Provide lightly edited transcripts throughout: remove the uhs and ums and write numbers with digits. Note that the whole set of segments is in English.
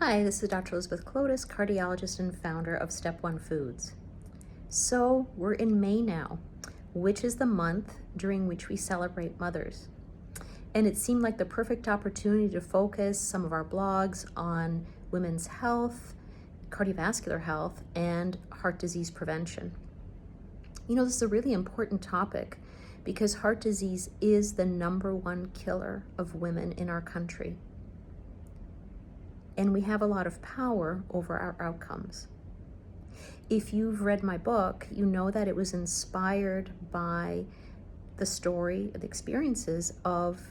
Hi, this is Dr. Elizabeth Clotis, cardiologist and founder of Step One Foods. So we're in May now, which is the month during which we celebrate mothers. And it seemed like the perfect opportunity to focus some of our blogs on women's health, cardiovascular health, and heart disease prevention. You know, this is a really important topic because heart disease is the #1 killer of women in our country. And we have a lot of power over our outcomes. If you've read my book, you know that it was inspired by the story, the experiences of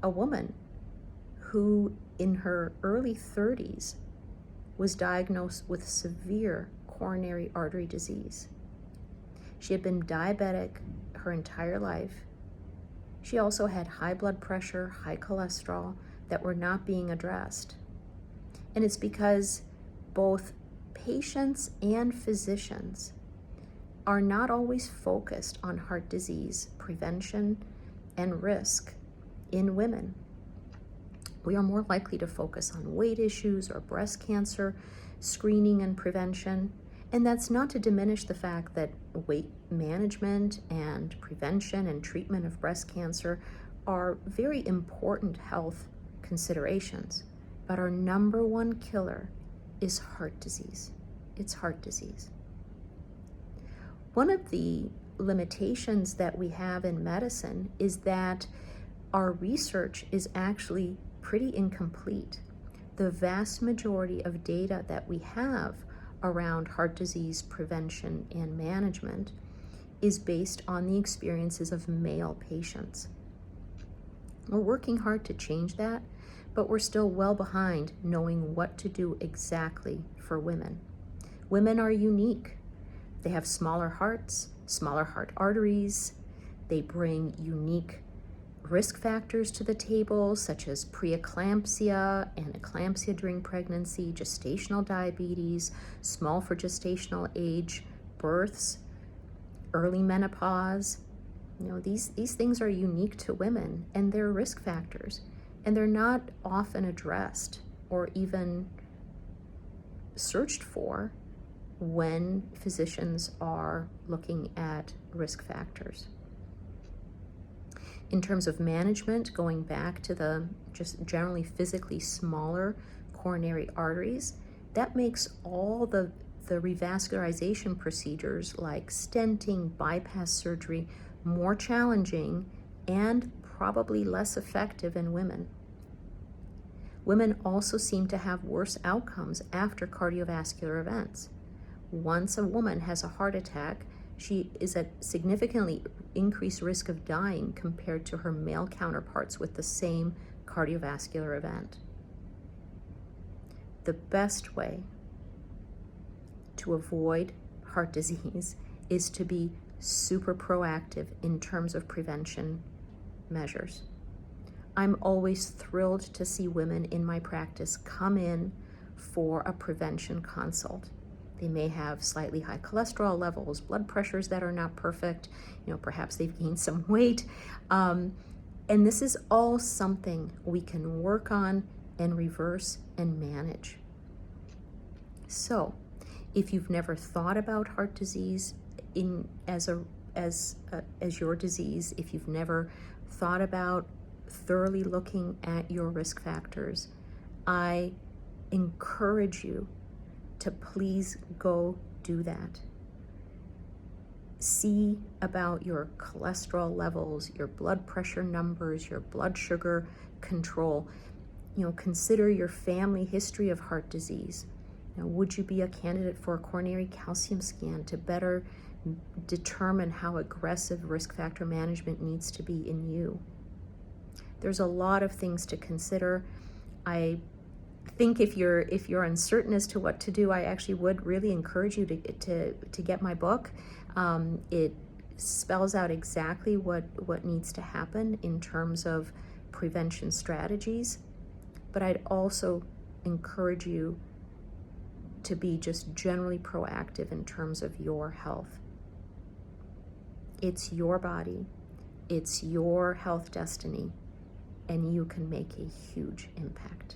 a woman who in her early 30s was diagnosed with severe coronary artery disease. She had been diabetic her entire life. She also had high blood pressure, high cholesterol that were not being addressed. And it's because both patients and physicians are not always focused on heart disease prevention and risk in women. We are more likely to focus on weight issues or breast cancer screening and prevention. And that's not to diminish the fact that weight management and prevention and treatment of breast cancer are very important health considerations. But our #1 killer is heart disease. It's heart disease. One of the limitations that we have in medicine is that our research is actually pretty incomplete. The vast majority of data that we have around heart disease prevention and management is based on the experiences of male patients. We're working hard to change that, but we're still well behind knowing what to do exactly for women. Women are unique. They have smaller hearts, smaller heart arteries. They bring unique risk factors to the table, such as preeclampsia and eclampsia during pregnancy, gestational diabetes, small for gestational age, births, early menopause. You know, these things are unique to women and they're risk factors. And they're not often addressed or even searched for when physicians are looking at risk factors. In terms of management, going back to the just generally physically smaller coronary arteries, that makes all the revascularization procedures like stenting, bypass surgery more challenging and probably less effective in women. Women also seem to have worse outcomes after cardiovascular events. Once a woman has a heart attack, she is at significantly increased risk of dying compared to her male counterparts with the same cardiovascular event. The best way to avoid heart disease is to be super proactive in terms of prevention measures. I'm always thrilled to see women in my practice come in for a prevention consult. They may have slightly high cholesterol levels, blood pressures that are not perfect, perhaps they've gained some weight. And this is all something we can work on and reverse and manage. So, if you've never thought about heart disease as your disease, if you've never thought about thoroughly looking at your risk factors, I encourage you to please go do that. See about your cholesterol levels, your blood pressure numbers, your blood sugar control. Consider your family history of heart disease. Would you be a candidate for a coronary calcium scan to better determine how aggressive risk factor management needs to be in you? There's a lot of things to consider. I think if you're uncertain as to what to do, I actually would really encourage you to get my book. It spells out exactly what needs to happen in terms of prevention strategies. But I'd also encourage you to be just generally proactive in terms of your health. It's your body, it's your health destiny, and you can make a huge impact.